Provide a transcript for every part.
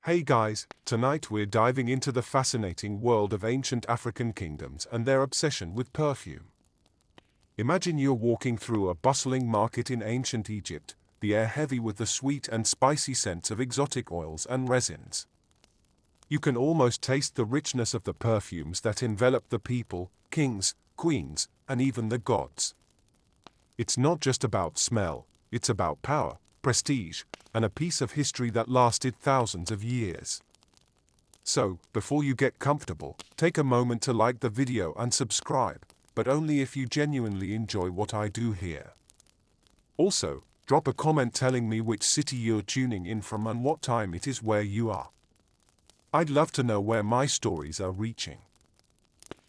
Hey guys, tonight we're diving into the fascinating world of ancient African kingdoms and their obsession with perfume. Imagine you're walking through a bustling market in ancient Egypt, the air heavy with the sweet and spicy scents of exotic oils and resins. You can almost taste the richness of the perfumes that envelop the people, kings, queens, and even the gods. It's not just about smell, it's about power, prestige, and a piece of history that lasted thousands of years. So, before you get comfortable, take a moment to like the video and subscribe, but only if you genuinely enjoy what I do here. Also, drop a comment telling me which city you're tuning in from and what time it is where you are. I'd love to know where my stories are reaching.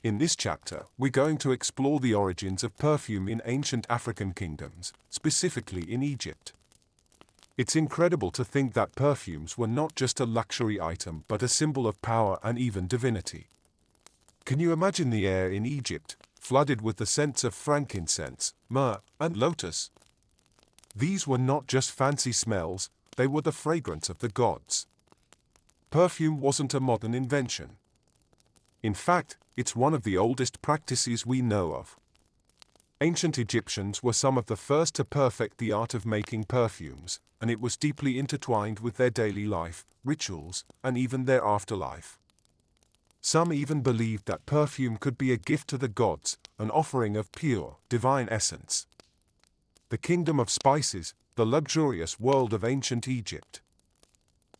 In this chapter, we're going to explore the origins of perfume in ancient African kingdoms, specifically in Egypt. It's incredible to think that perfumes were not just a luxury item but a symbol of power and even divinity. Can you imagine the air in Egypt, flooded with the scents of frankincense, myrrh, and lotus? These were not just fancy smells, they were the fragrance of the gods. Perfume wasn't a modern invention. In fact, it's one of the oldest practices we know of. Ancient Egyptians were some of the first to perfect the art of making perfumes, and it was deeply intertwined with their daily life, rituals, and even their afterlife. Some even believed that perfume could be a gift to the gods, an offering of pure, divine essence. The kingdom of spices, the luxurious world of ancient Egypt.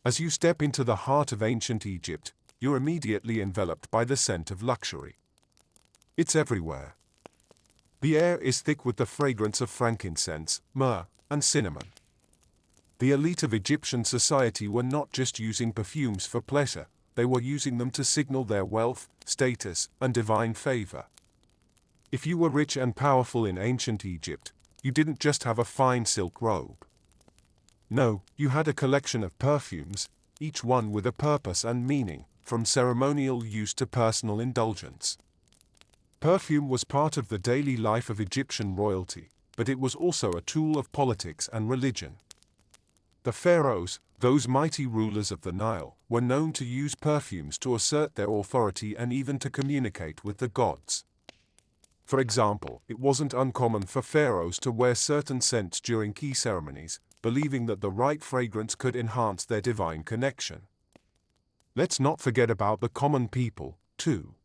As you step into the heart of ancient Egypt, you're immediately enveloped by the scent of luxury. It's everywhere. The air is thick with the fragrance of frankincense, myrrh, and cinnamon. The elite of Egyptian society were not just using perfumes for pleasure, they were using them to signal their wealth, status, and divine favor. If you were rich and powerful in ancient Egypt, you didn't just have a fine silk robe. No, you had a collection of perfumes, each one with a purpose and meaning, from ceremonial use to personal indulgence. Perfume was part of the daily life of Egyptian royalty, but it was also a tool of politics and religion. The pharaohs, those mighty rulers of the Nile, were known to use perfumes to assert their authority and even to communicate with the gods. For example, it wasn't uncommon for pharaohs to wear certain scents during key ceremonies, believing that the right fragrance could enhance their divine connection. Let's not forget about the common people, too.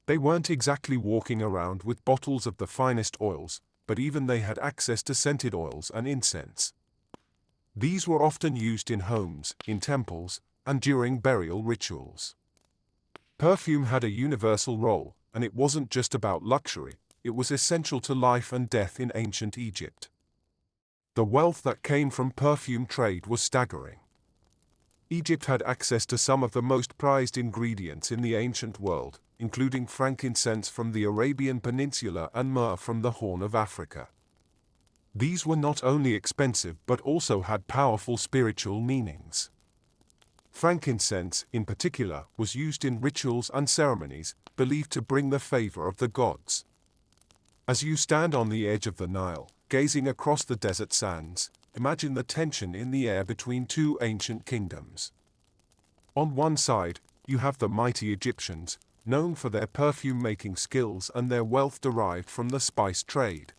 They weren't exactly walking around with bottles of the finest oils, but even they had access to scented oils and incense. These were often used in homes, in temples, and during burial rituals. Perfume had a universal role, and it wasn't just about luxury, it was essential to life and death in ancient Egypt. The wealth that came from perfume trade was staggering. Egypt had access to some of the most prized ingredients in the ancient world, including frankincense from the Arabian Peninsula and myrrh from the Horn of Africa. These were not only expensive but also had powerful spiritual meanings. Frankincense, in particular, was used in rituals and ceremonies, believed to bring the favor of the gods. As you stand on the edge of the Nile, gazing across the desert sands, imagine the tension in the air between two ancient kingdoms. On one side, you have the mighty Egyptians, known for their perfume-making skills and their wealth derived from the spice trade.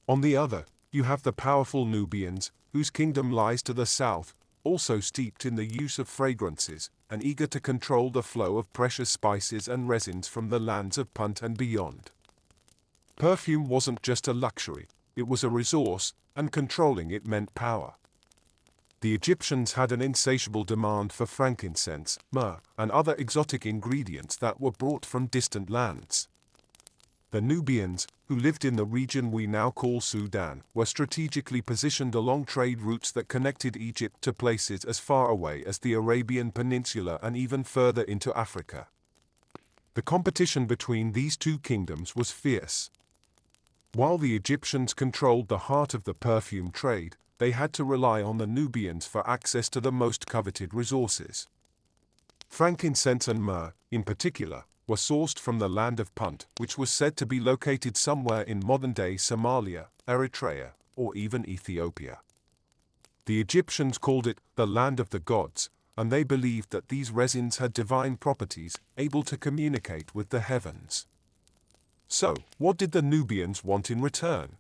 On the other, you have the powerful Nubians, whose kingdom lies to the south, also steeped in the use of fragrances, and eager to control the flow of precious spices and resins from the lands of Punt and beyond. Perfume wasn't just a luxury, it was a resource, and controlling it meant power. The Egyptians had an insatiable demand for frankincense, myrrh, and other exotic ingredients that were brought from distant lands. The Nubians, who lived in the region we now call Sudan, were strategically positioned along trade routes that connected Egypt to places as far away as the Arabian Peninsula and even further into Africa. The competition between these two kingdoms was fierce. While the Egyptians controlled the heart of the perfume trade, they had to rely on the Nubians for access to the most coveted resources. Frankincense and myrrh, in particular, were sourced from the land of Punt, which was said to be located somewhere in modern-day Somalia, Eritrea, or even Ethiopia. The Egyptians called it the land of the gods, and they believed that these resins had divine properties, able to communicate with the heavens. So, what did the Nubians want in return?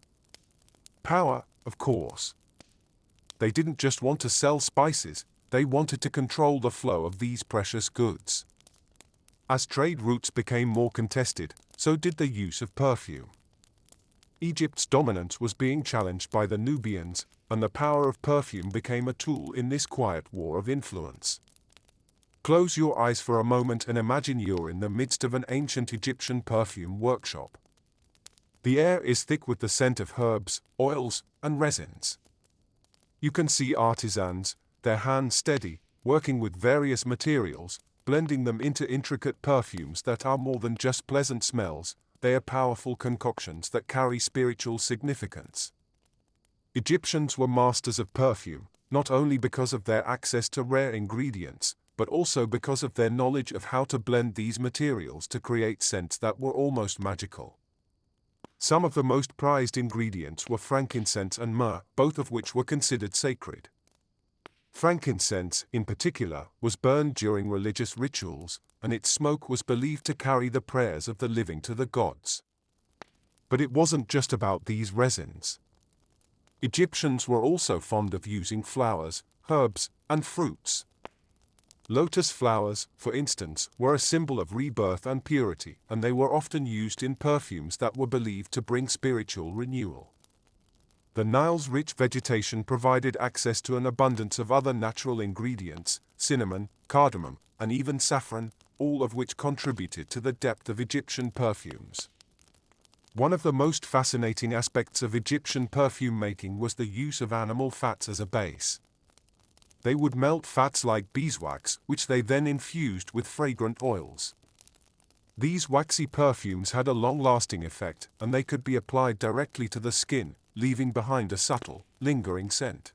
Power, of course. They didn't just want to sell spices, they wanted to control the flow of these precious goods. As trade routes became more contested, so did the use of perfume. Egypt's dominance was being challenged by the Nubians, and the power of perfume became a tool in this quiet war of influence. Close your eyes for a moment and imagine you're in the midst of an ancient Egyptian perfume workshop. The air is thick with the scent of herbs, oils, and resins. You can see artisans, their hands steady, working with various materials, blending them into intricate perfumes that are more than just pleasant smells, they are powerful concoctions that carry spiritual significance. Egyptians were masters of perfume, not only because of their access to rare ingredients, but also because of their knowledge of how to blend these materials to create scents that were almost magical. Some of the most prized ingredients were frankincense and myrrh, both of which were considered sacred. Frankincense, in particular, was burned during religious rituals, and its smoke was believed to carry the prayers of the living to the gods. But it wasn't just about these resins. Egyptians were also fond of using flowers, herbs, and fruits. Lotus flowers, for instance, were a symbol of rebirth and purity, and they were often used in perfumes that were believed to bring spiritual renewal. The Nile's rich vegetation provided access to an abundance of other natural ingredients, cinnamon, cardamom, and even saffron, all of which contributed to the depth of Egyptian perfumes. One of the most fascinating aspects of Egyptian perfume making was the use of animal fats as a base. They would melt fats like beeswax, which they then infused with fragrant oils. These waxy perfumes had a long-lasting effect, and they could be applied directly to the skin, leaving behind a subtle, lingering scent.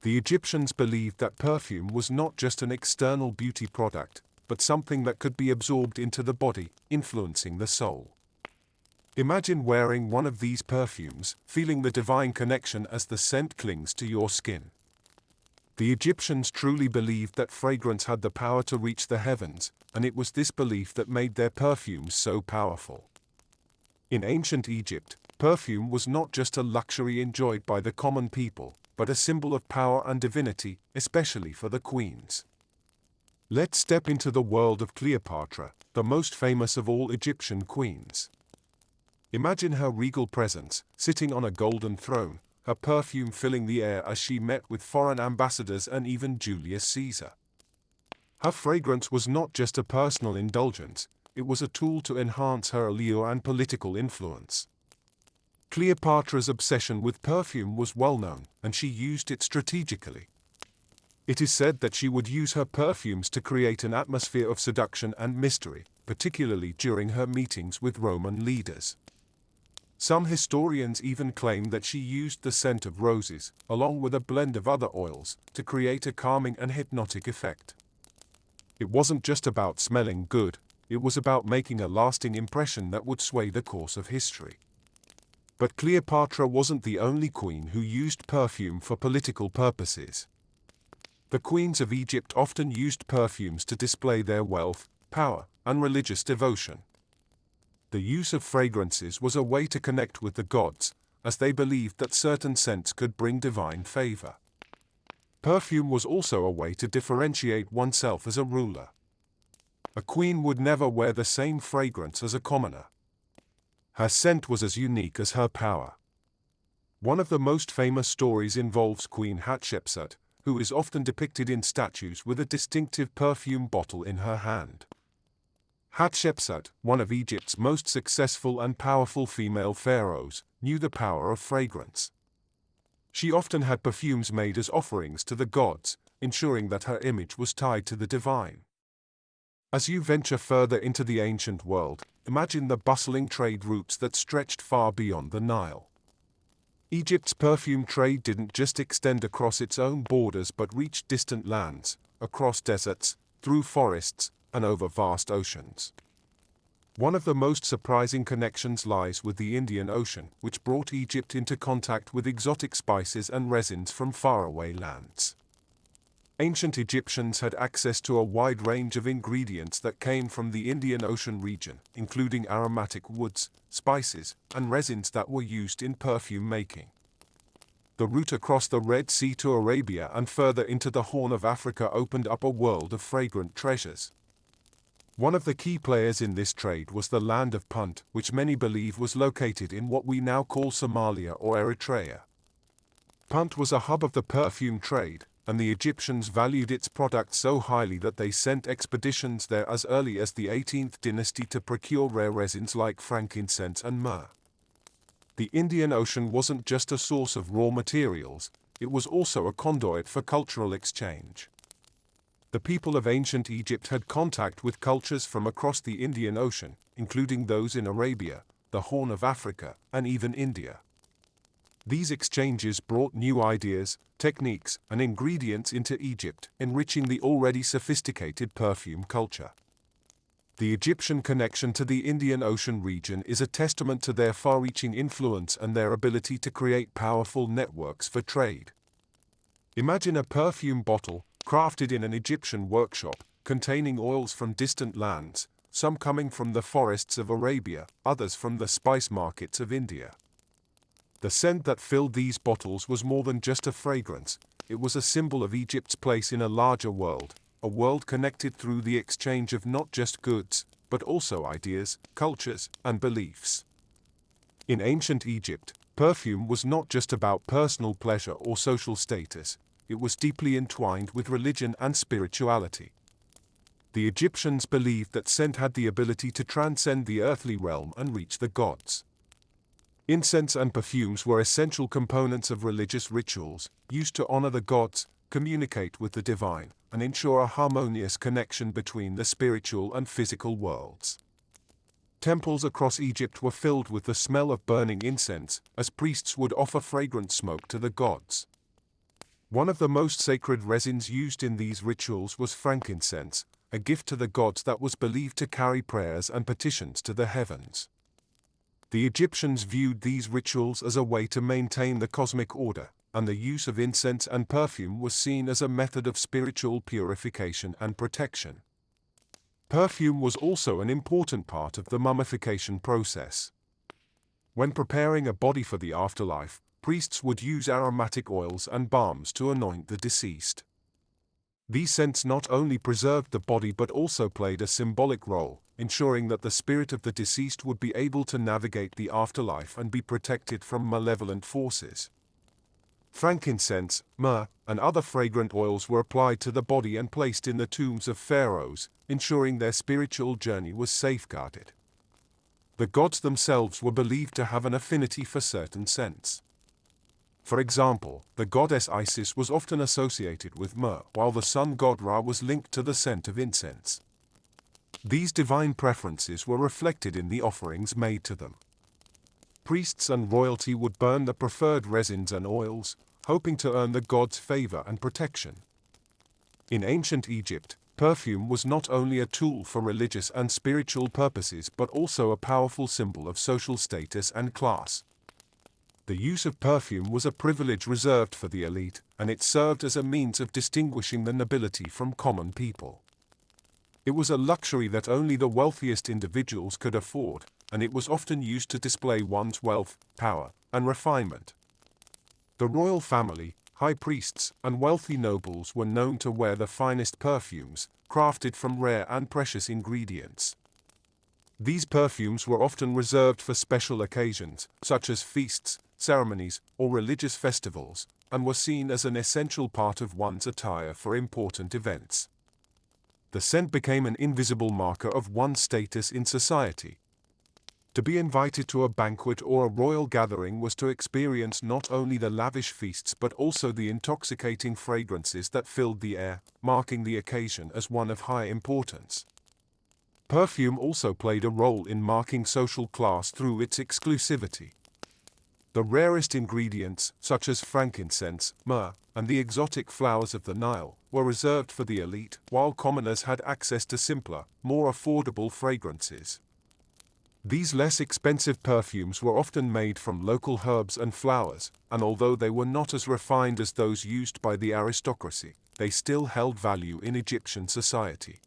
The Egyptians believed that perfume was not just an external beauty product, but something that could be absorbed into the body, influencing the soul. Imagine wearing one of these perfumes, feeling the divine connection as the scent clings to your skin. The Egyptians truly believed that fragrance had the power to reach the heavens, and it was this belief that made their perfumes so powerful. In ancient Egypt, perfume was not just a luxury enjoyed by the common people, but a symbol of power and divinity, especially for the queens. Let's step into the world of Cleopatra, the most famous of all Egyptian queens. Imagine her regal presence, sitting on a golden throne, her perfume filling the air as she met with foreign ambassadors and even Julius Caesar. Her fragrance was not just a personal indulgence, it was a tool to enhance her allure and political influence. Cleopatra's obsession with perfume was well known, and she used it strategically. It is said that she would use her perfumes to create an atmosphere of seduction and mystery, particularly during her meetings with Roman leaders. Some historians even claim that she used the scent of roses, along with a blend of other oils, to create a calming and hypnotic effect. It wasn't just about smelling good, it was about making a lasting impression that would sway the course of history. But Cleopatra wasn't the only queen who used perfume for political purposes. The queens of Egypt often used perfumes to display their wealth, power, and religious devotion. The use of fragrances was a way to connect with the gods, as they believed that certain scents could bring divine favor. Perfume was also a way to differentiate oneself as a ruler. A queen would never wear the same fragrance as a commoner. Her scent was as unique as her power. One of the most famous stories involves Queen Hatshepsut, who is often depicted in statues with a distinctive perfume bottle in her hand. Hatshepsut, one of Egypt's most successful and powerful female pharaohs, knew the power of fragrance. She often had perfumes made as offerings to the gods, ensuring that her image was tied to the divine. As you venture further into the ancient world, imagine the bustling trade routes that stretched far beyond the Nile. Egypt's perfume trade didn't just extend across its own borders but reached distant lands, across deserts, through forests, and over vast oceans. One of the most surprising connections lies with the Indian Ocean, which brought Egypt into contact with exotic spices and resins from faraway lands. Ancient Egyptians had access to a wide range of ingredients that came from the Indian Ocean region, including aromatic woods, spices, and resins that were used in perfume making. The route across the Red Sea to Arabia and further into the Horn of Africa opened up a world of fragrant treasures. One of the key players in this trade was the land of Punt, which many believe was located in what we now call Somalia or Eritrea. Punt was a hub of the perfume trade, and the Egyptians valued its products so highly that they sent expeditions there as early as the 18th dynasty to procure rare resins like frankincense and myrrh. The Indian Ocean wasn't just a source of raw materials, it was also a conduit for cultural exchange. The people of ancient Egypt had contact with cultures from across the Indian Ocean, including those in Arabia, the Horn of Africa, and even India. These exchanges brought new ideas, techniques, and ingredients into Egypt, enriching the already sophisticated perfume culture. The Egyptian connection to the Indian Ocean region is a testament to their far-reaching influence and their ability to create powerful networks for trade. Imagine a perfume bottle, crafted in an Egyptian workshop, containing oils from distant lands, some coming from the forests of Arabia, others from the spice markets of India. The scent that filled these bottles was more than just a fragrance, it was a symbol of Egypt's place in a larger world, a world connected through the exchange of not just goods, but also ideas, cultures, and beliefs. In ancient Egypt, perfume was not just about personal pleasure or social status, it was deeply entwined with religion and spirituality. The Egyptians believed that scent had the ability to transcend the earthly realm and reach the gods. Incense and perfumes were essential components of religious rituals, used to honor the gods, communicate with the divine, and ensure a harmonious connection between the spiritual and physical worlds. Temples across Egypt were filled with the smell of burning incense, as priests would offer fragrant smoke to the gods. One of the most sacred resins used in these rituals was frankincense, a gift to the gods that was believed to carry prayers and petitions to the heavens. The Egyptians viewed these rituals as a way to maintain the cosmic order, and the use of incense and perfume was seen as a method of spiritual purification and protection. Perfume was also an important part of the mummification process. When preparing a body for the afterlife, priests would use aromatic oils and balms to anoint the deceased. These scents not only preserved the body but also played a symbolic role, ensuring that the spirit of the deceased would be able to navigate the afterlife and be protected from malevolent forces. Frankincense, myrrh, and other fragrant oils were applied to the body and placed in the tombs of pharaohs, ensuring their spiritual journey was safeguarded. The gods themselves were believed to have an affinity for certain scents. For example, the goddess Isis was often associated with myrrh, while the sun god Ra was linked to the scent of incense. These divine preferences were reflected in the offerings made to them. Priests and royalty would burn the preferred resins and oils, hoping to earn the gods' favor and protection. In ancient Egypt, perfume was not only a tool for religious and spiritual purposes but also a powerful symbol of social status and class. The use of perfume was a privilege reserved for the elite, and it served as a means of distinguishing the nobility from common people. It was a luxury that only the wealthiest individuals could afford, and it was often used to display one's wealth, power, and refinement. The royal family, high priests, and wealthy nobles were known to wear the finest perfumes, crafted from rare and precious ingredients. These perfumes were often reserved for special occasions, such as feasts, ceremonies, or religious festivals, and were seen as an essential part of one's attire for important events. The scent became an invisible marker of one's status in society. To be invited to a banquet or a royal gathering was to experience not only the lavish feasts but also the intoxicating fragrances that filled the air, marking the occasion as one of high importance. Perfume also played a role in marking social class through its exclusivity. The rarest ingredients, such as frankincense, myrrh, and the exotic flowers of the Nile, were reserved for the elite, while commoners had access to simpler, more affordable fragrances. These less expensive perfumes were often made from local herbs and flowers, and although they were not as refined as those used by the aristocracy, they still held value in Egyptian society.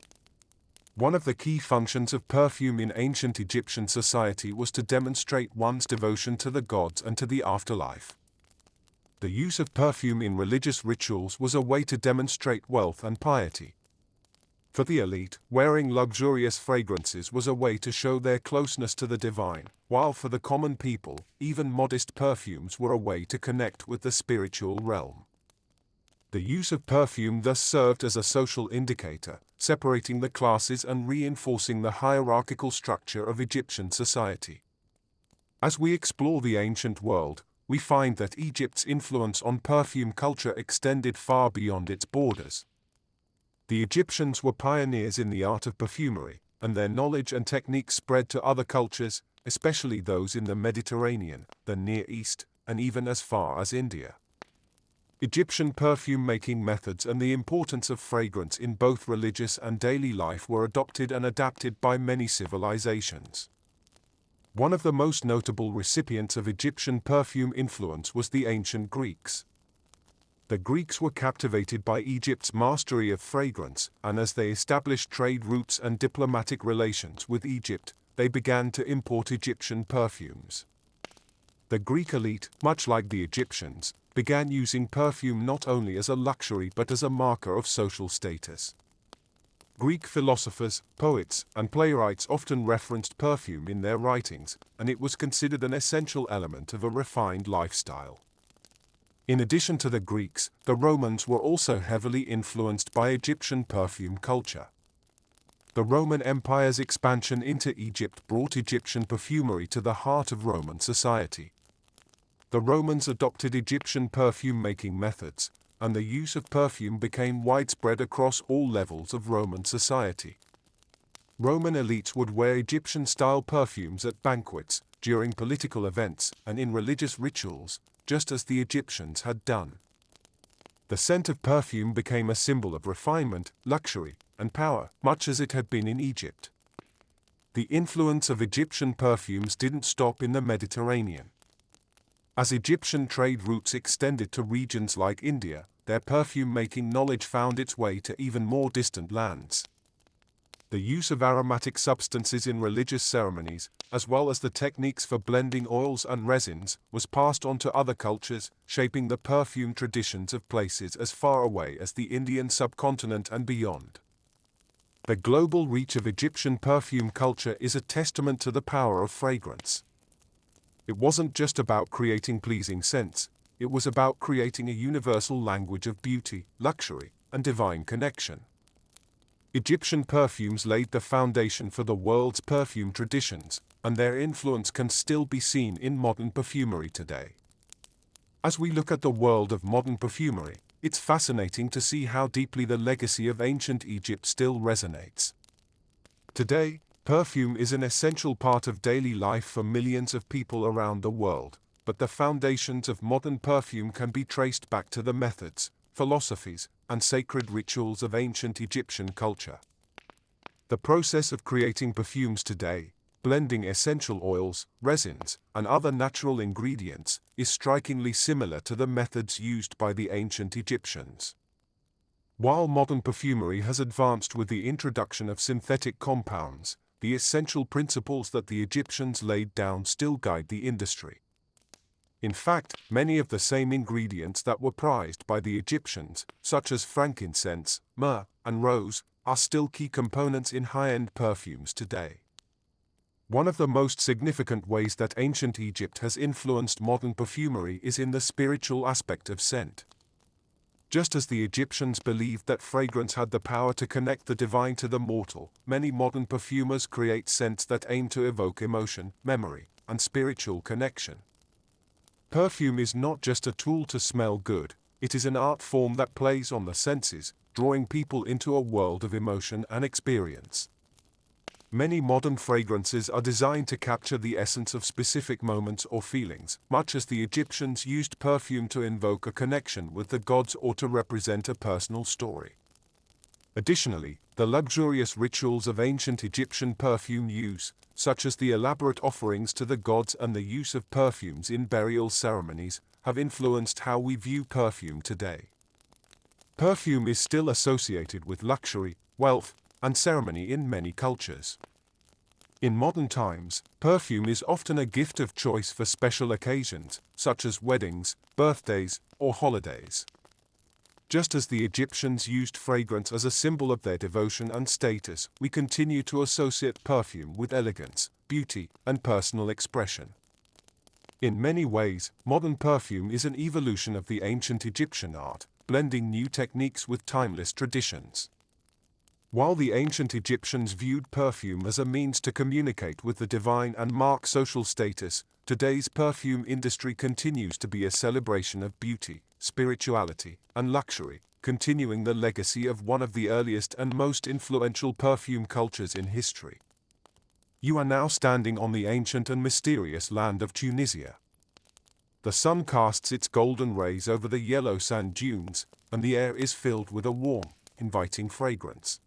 One of the key functions of perfume in ancient Egyptian society was to demonstrate one's devotion to the gods and to the afterlife. The use of perfume in religious rituals was a way to demonstrate wealth and piety. For the elite, wearing luxurious fragrances was a way to show their closeness to the divine, while for the common people, even modest perfumes were a way to connect with the spiritual realm. The use of perfume thus served as a social indicator, separating the classes and reinforcing the hierarchical structure of Egyptian society. As we explore the ancient world, we find that Egypt's influence on perfume culture extended far beyond its borders. The Egyptians were pioneers in the art of perfumery, and their knowledge and techniques spread to other cultures, especially those in the Mediterranean, the Near East, and even as far as India. Egyptian perfume-making methods and the importance of fragrance in both religious and daily life were adopted and adapted by many civilizations. One of the most notable recipients of Egyptian perfume influence was the ancient Greeks. The Greeks were captivated by Egypt's mastery of fragrance, and as they established trade routes and diplomatic relations with Egypt, they began to import Egyptian perfumes. The Greek elite, much like the Egyptians, began using perfume not only as a luxury but as a marker of social status. Greek philosophers, poets, and playwrights often referenced perfume in their writings, and it was considered an essential element of a refined lifestyle. In addition to the Greeks, the Romans were also heavily influenced by Egyptian perfume culture. The Roman Empire's expansion into Egypt brought Egyptian perfumery to the heart of Roman society. The Romans adopted Egyptian perfume-making methods, and the use of perfume became widespread across all levels of Roman society. Roman elites would wear Egyptian-style perfumes at banquets, during political events, and in religious rituals, just as the Egyptians had done. The scent of perfume became a symbol of refinement, luxury, and power, much as it had been in Egypt. The influence of Egyptian perfumes didn't stop in the Mediterranean. As Egyptian trade routes extended to regions like India, their perfume-making knowledge found its way to even more distant lands. The use of aromatic substances in religious ceremonies, as well as the techniques for blending oils and resins, was passed on to other cultures, shaping the perfume traditions of places as far away as the Indian subcontinent and beyond. The global reach of Egyptian perfume culture is a testament to the power of fragrance. It wasn't just about creating pleasing scents, it was about creating a universal language of beauty, luxury, and divine connection. Egyptian perfumes laid the foundation for the world's perfume traditions, and their influence can still be seen in modern perfumery today. As we look at the world of modern perfumery, it's fascinating to see how deeply the legacy of ancient Egypt still resonates. Today, perfume is an essential part of daily life for millions of people around the world, but the foundations of modern perfume can be traced back to the methods, philosophies, and sacred rituals of ancient Egyptian culture. The process of creating perfumes today, blending essential oils, resins, and other natural ingredients, is strikingly similar to the methods used by the ancient Egyptians. While modern perfumery has advanced with the introduction of synthetic compounds, the essential principles that the Egyptians laid down still guide the industry. In fact, many of the same ingredients that were prized by the Egyptians, such as frankincense, myrrh, and rose, are still key components in high-end perfumes today. One of the most significant ways that ancient Egypt has influenced modern perfumery is in the spiritual aspect of scent. Just as the Egyptians believed that fragrance had the power to connect the divine to the mortal, many modern perfumers create scents that aim to evoke emotion, memory, and spiritual connection. Perfume is not just a tool to smell good, it is an art form that plays on the senses, drawing people into a world of emotion and experience. Many modern fragrances are designed to capture the essence of specific moments or feelings, much as the Egyptians used perfume to invoke a connection with the gods or to represent a personal story. Additionally, The luxurious rituals of ancient Egyptian perfume use, such as the elaborate offerings to the gods and the use of perfumes in burial ceremonies, have influenced how we view perfume today. Perfume is still associated with luxury, wealth, and ceremony in many cultures. In modern times, perfume is often a gift of choice for special occasions, such as weddings, birthdays, or holidays. Just as the Egyptians used fragrance as a symbol of their devotion and status, we continue to associate perfume with elegance, beauty, and personal expression. In many ways, modern perfume is an evolution of the ancient Egyptian art, blending new techniques with timeless traditions. While the ancient Egyptians viewed perfume as a means to communicate with the divine and mark social status, today's perfume industry continues to be a celebration of beauty, spirituality, and luxury, continuing the legacy of one of the earliest and most influential perfume cultures in history. You are now standing on the ancient and mysterious land of Tunisia. The sun casts its golden rays over the yellow sand dunes, and the air is filled with a warm, inviting fragrance.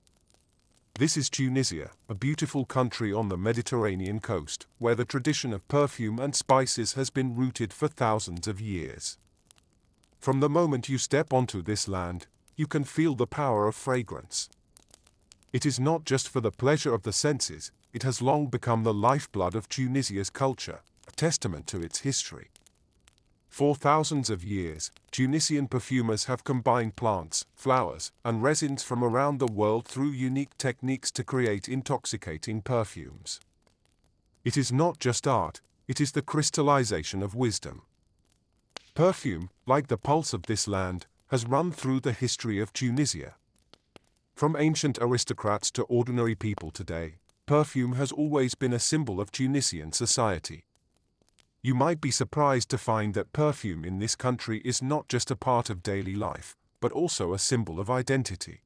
This is Tunisia, a beautiful country on the Mediterranean coast, where the tradition of perfume and spices has been rooted for thousands of years. From the moment you step onto this land, you can feel the power of fragrance. It is not just for the pleasure of the senses, it has long become the lifeblood of Tunisia's culture, a testament to its history. For thousands of years, Tunisian perfumers have combined plants, flowers, and resins from around the world through unique techniques to create intoxicating perfumes. It is not just art, it is the crystallization of wisdom. Perfume, like the pulse of this land, has run through the history of Tunisia. From ancient aristocrats to ordinary people today, perfume has always been a symbol of Tunisian society. You might be surprised to find that perfume in this country is not just a part of daily life, but also a symbol of identity.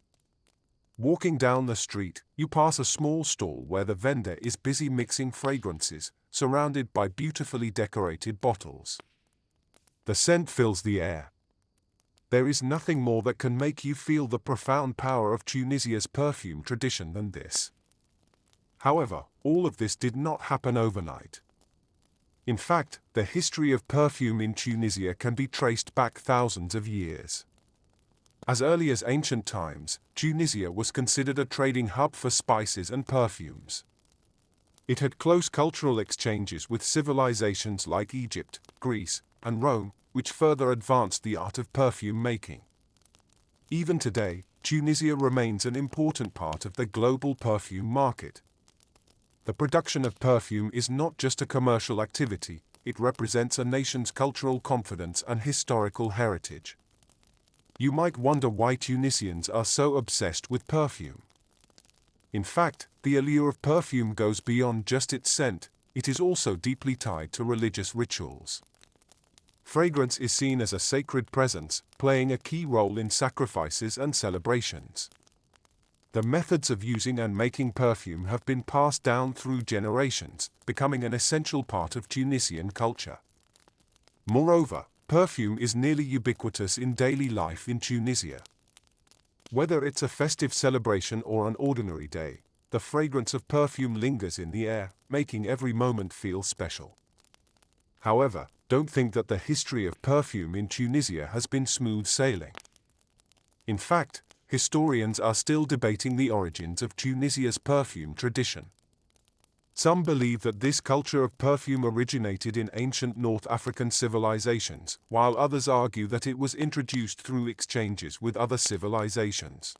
Walking down the street, you pass a small stall where the vendor is busy mixing fragrances, surrounded by beautifully decorated bottles. The scent fills the air. There is nothing more that can make you feel the profound power of Tunisia's perfume tradition than this. However, all of this did not happen overnight. In fact, the history of perfume in Tunisia can be traced back thousands of years. As early as ancient times, Tunisia was considered a trading hub for spices and perfumes. It had close cultural exchanges with civilizations like Egypt, Greece, and Rome, which further advanced the art of perfume making. Even today, Tunisia remains an important part of the global perfume market. The production of perfume is not just a commercial activity, it represents a nation's cultural confidence and historical heritage. You might wonder why Tunisians are so obsessed with perfume. In fact, the allure of perfume goes beyond just its scent, it is also deeply tied to religious rituals. Fragrance is seen as a sacred presence, playing a key role in sacrifices and celebrations. The methods of using and making perfume have been passed down through generations, becoming an essential part of Tunisian culture. Moreover, perfume is nearly ubiquitous in daily life in Tunisia. Whether it's a festive celebration or an ordinary day, the fragrance of perfume lingers in the air, making every moment feel special. However, don't think that the history of perfume in Tunisia has been smooth sailing. In fact, historians are still debating the origins of Tunisia's perfume tradition. Some believe that this culture of perfume originated in ancient North African civilizations, while others argue that it was introduced through exchanges with other civilizations.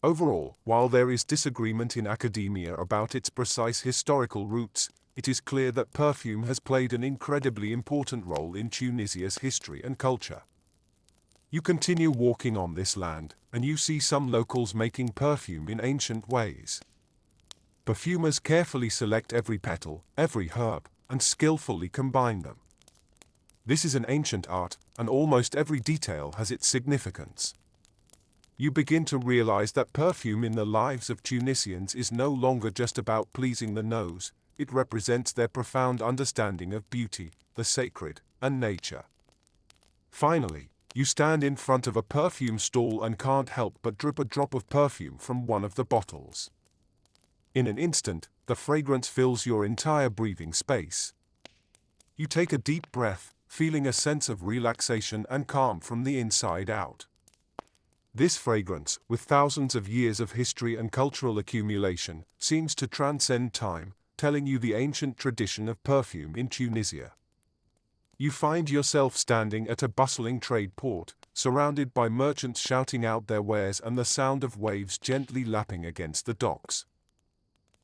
Overall, while there is disagreement in academia about its precise historical roots, it is clear that perfume has played an incredibly important role in Tunisia's history and culture. You continue walking on this land, and you see some locals making perfume in ancient ways. Perfumers carefully select every petal, every herb, and skillfully combine them. This is an ancient art, and almost every detail has its significance. You begin to realize that perfume in the lives of Tunisians is no longer just about pleasing the nose, it represents their profound understanding of beauty, the sacred, and nature. Finally, You stand in front of a perfume stall and can't help but drip a drop of perfume from one of the bottles. In an instant, the fragrance fills your entire breathing space. You take a deep breath, feeling a sense of relaxation and calm from the inside out. This fragrance, with thousands of years of history and cultural accumulation, seems to transcend time, telling you the ancient tradition of perfume in Tunisia. You find yourself standing at a bustling trade port, surrounded by merchants shouting out their wares and the sound of waves gently lapping against the docks.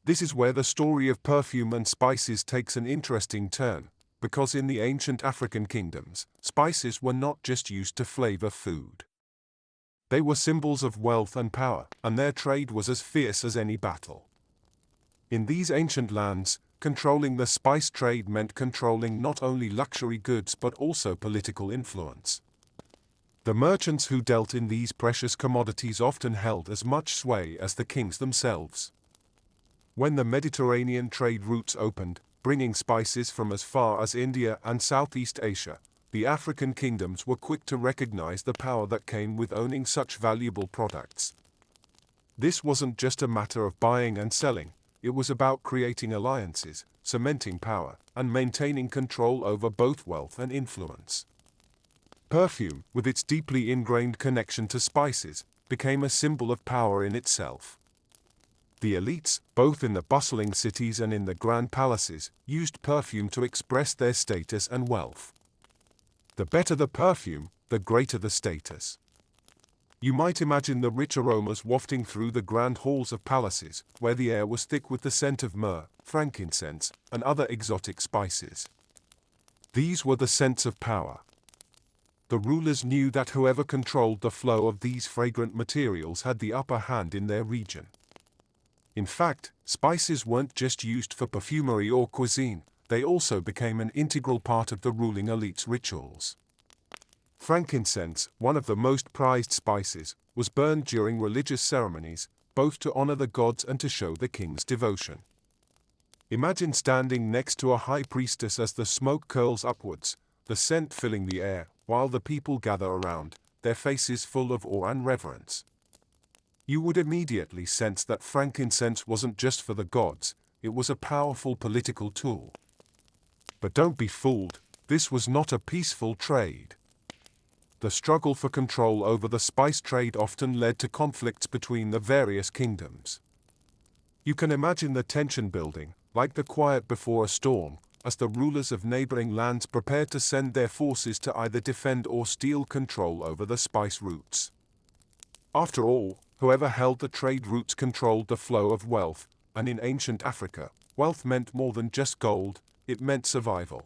This is where the story of perfume and spices takes an interesting turn, because in the ancient African kingdoms, spices were not just used to flavor food. They were symbols of wealth and power, and their trade was as fierce as any battle. In these ancient lands, controlling the spice trade meant controlling not only luxury goods but also political influence. The merchants who dealt in these precious commodities often held as much sway as the kings themselves. When the Mediterranean trade routes opened, bringing spices from as far as India and Southeast Asia, the African kingdoms were quick to recognize the power that came with owning such valuable products. This wasn't just a matter of buying and selling, it was about creating alliances, cementing power, and maintaining control over both wealth and influence. Perfume, with its deeply ingrained connection to spices, became a symbol of power in itself. The elites, both in the bustling cities and in the grand palaces, used perfume to express their status and wealth. The better the perfume, the greater the status. You might imagine the rich aromas wafting through the grand halls of palaces, where the air was thick with the scent of myrrh, frankincense, and other exotic spices. These were the scents of power. The rulers knew that whoever controlled the flow of these fragrant materials had the upper hand in their region. In fact, spices weren't just used for perfumery or cuisine, they also became an integral part of the ruling elite's rituals. Frankincense, one of the most prized spices, was burned during religious ceremonies, both to honor the gods and to show the king's devotion. Imagine standing next to a high priestess as the smoke curls upwards, the scent filling the air, while the people gather around, their faces full of awe and reverence. You would immediately sense that frankincense wasn't just for the gods, it was a powerful political tool. But don't be fooled, this was not a peaceful trade. The struggle for control over the spice trade often led to conflicts between the various kingdoms. You can imagine the tension building, like the quiet before a storm, as the rulers of neighboring lands prepared to send their forces to either defend or steal control over the spice routes. After all, whoever held the trade routes controlled the flow of wealth, and in ancient Africa, wealth meant more than just gold, it meant survival.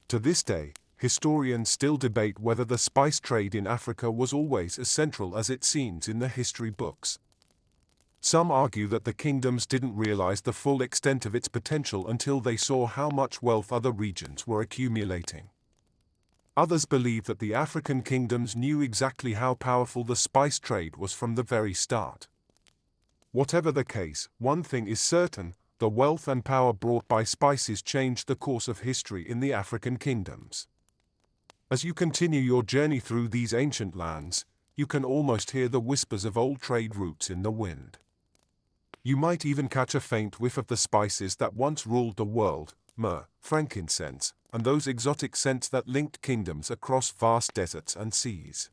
To this day, historians still debate whether the spice trade in Africa was always as central as it seems in the history books. Some argue that the kingdoms didn't realize the full extent of its potential until they saw how much wealth other regions were accumulating. Others believe that the African kingdoms knew exactly how powerful the spice trade was from the very start. Whatever the case, one thing is certain, the wealth and power brought by spices changed the course of history in the African kingdoms. As you continue your journey through these ancient lands, you can almost hear the whispers of old trade routes in the wind. You might even catch a faint whiff of the spices that once ruled the world, myrrh, frankincense, and those exotic scents that linked kingdoms across vast deserts and seas.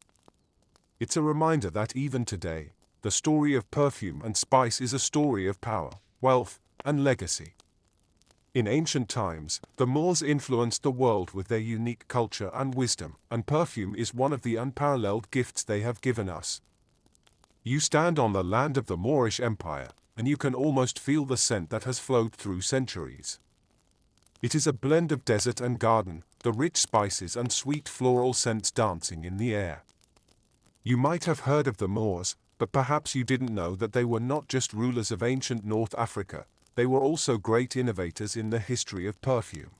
It's a reminder that even today, the story of perfume and spice is a story of power, wealth, and legacy. In ancient times, the Moors influenced the world with their unique culture and wisdom, and perfume is one of the unparalleled gifts they have given us. You stand on the land of the Moorish Empire, and you can almost feel the scent that has flowed through centuries. It is a blend of desert and garden, the rich spices and sweet floral scents dancing in the air. You might have heard of the Moors, but perhaps you didn't know that they were not just rulers of ancient North Africa, they were also great innovators in the history of perfume.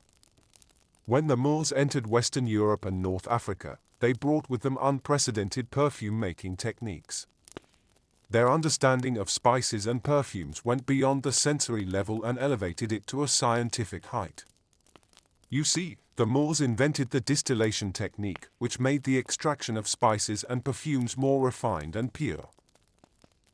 When the Moors entered Western Europe and North Africa, they brought with them unprecedented perfume-making techniques. Their understanding of spices and perfumes went beyond the sensory level and elevated it to a scientific height. You see, The Moors invented the distillation technique, which made the extraction of spices and perfumes more refined and pure.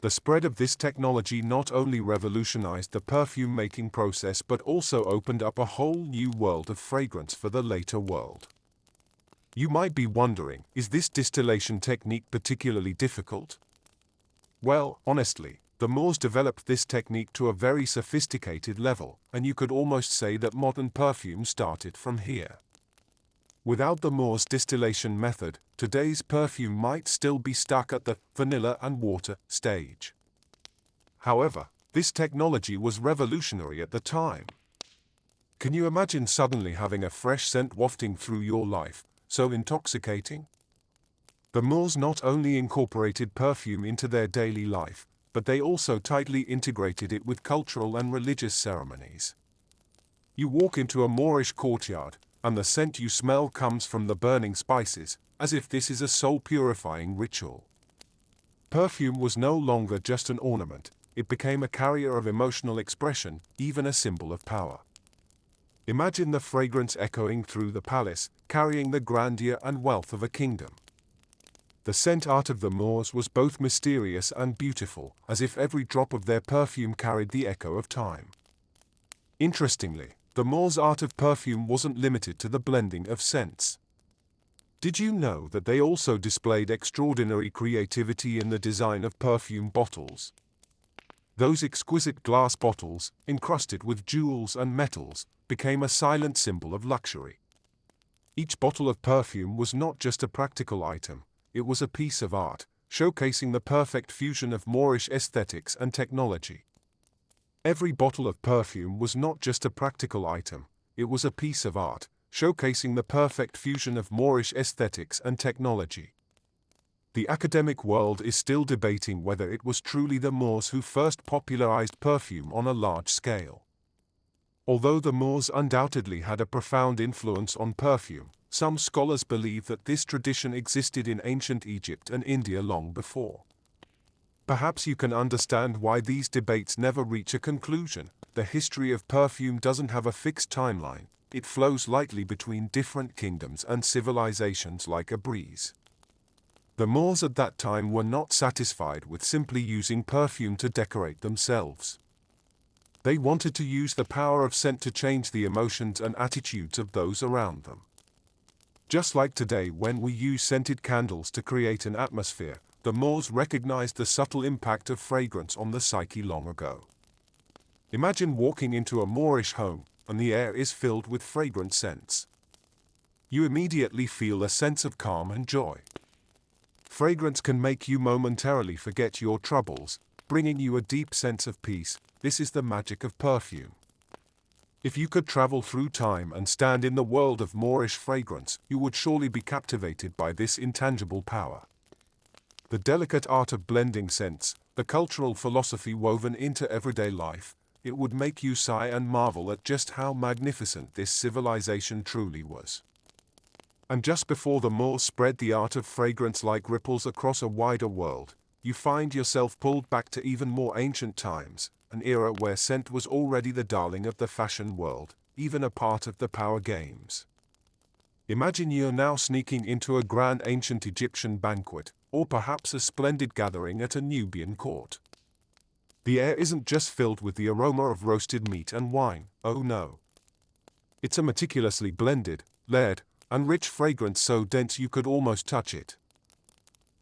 The spread of this technology not only revolutionized the perfume-making process but also opened up a whole new world of fragrance for the later world. You might be wondering, is this distillation technique particularly difficult? Well, honestly, the Moors developed this technique to a very sophisticated level, and you could almost say that modern perfume started from here. Without the Moors' distillation method, today's perfume might still be stuck at the vanilla and water stage. However, this technology was revolutionary at the time. Can you imagine suddenly having a fresh scent wafting through your life, so intoxicating? The Moors not only incorporated perfume into their daily life, but they also tightly integrated it with cultural and religious ceremonies. You walk into a Moorish courtyard, and the scent you smell comes from the burning spices, as if this is a soul-purifying ritual. Perfume was no longer just an ornament, it became a carrier of emotional expression, even a symbol of power. Imagine the fragrance echoing through the palace, carrying the grandeur and wealth of a kingdom. The scent art of the Moors was both mysterious and beautiful, as if every drop of their perfume carried the echo of time. Interestingly, the Moors' art of perfume wasn't limited to the blending of scents. Did you know that they also displayed extraordinary creativity in the design of perfume bottles? Those exquisite glass bottles, encrusted with jewels and metals, became a silent symbol of luxury. Each bottle of perfume was not just a practical item, it was a piece of art, showcasing the perfect fusion of Moorish aesthetics and technology. Every bottle of perfume was not just a practical item, it was a piece of art, showcasing the perfect fusion of Moorish aesthetics and technology. The academic world is still debating whether it was truly the Moors who first popularized perfume on a large scale. Although the Moors undoubtedly had a profound influence on perfume, some scholars believe that this tradition existed in ancient Egypt and India long before. Perhaps you can understand why these debates never reach a conclusion. The history of perfume doesn't have a fixed timeline, it flows lightly between different kingdoms and civilizations like a breeze. The Moors at that time were not satisfied with simply using perfume to decorate themselves. They wanted to use the power of scent to change the emotions and attitudes of those around them. Just like today when we use scented candles to create an atmosphere, the Moors recognized the subtle impact of fragrance on the psyche long ago. Imagine walking into a Moorish home, and the air is filled with fragrant scents. You immediately feel a sense of calm and joy. Fragrance can make you momentarily forget your troubles, bringing you a deep sense of peace. This is the magic of perfume. If you could travel through time and stand in the world of Moorish fragrance, you would surely be captivated by this intangible power. The delicate art of blending scents, the cultural philosophy woven into everyday life, it would make you sigh and marvel at just how magnificent this civilization truly was. And just before the Moors spread the art of fragrance like ripples across a wider world, you find yourself pulled back to even more ancient times, an era where scent was already the darling of the fashion world, even a part of the power games. Imagine you're now sneaking into a grand ancient Egyptian banquet, or perhaps a splendid gathering at a Nubian court. The air isn't just filled with the aroma of roasted meat and wine, oh no. It's a meticulously blended, layered, and rich fragrance so dense you could almost touch it.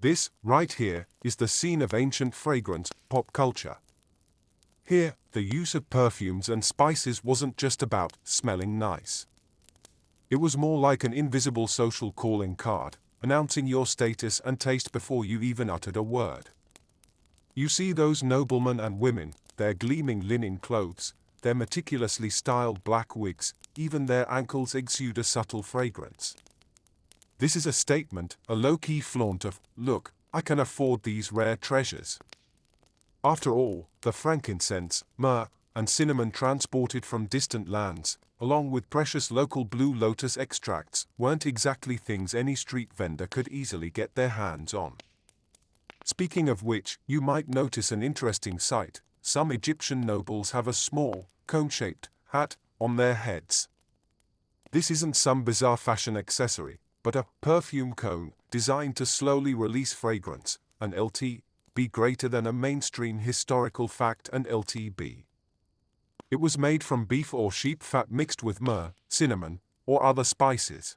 This, right here, is the scene of ancient fragrance, pop culture. Here, the use of perfumes and spices wasn't just about smelling nice. It was more like an invisible social calling card, announcing your status and taste before you even uttered a word. You see those noblemen and women, their gleaming linen clothes, their meticulously styled black wigs, even their ankles exude a subtle fragrance. This is a statement, a low-key flaunt of, look, I can afford these rare treasures. After all, the frankincense, myrrh, and cinnamon transported from distant lands, along with precious local blue lotus extracts, weren't exactly things any street vendor could easily get their hands on. Speaking of which, you might notice an interesting sight. Some Egyptian nobles have a small, cone-shaped hat on their heads. This isn't some bizarre fashion accessory, but a perfume cone designed to slowly release fragrance, an LTB greater than a mainstream historical fact and LTB. It was made from beef or sheep fat mixed with myrrh, cinnamon, or other spices.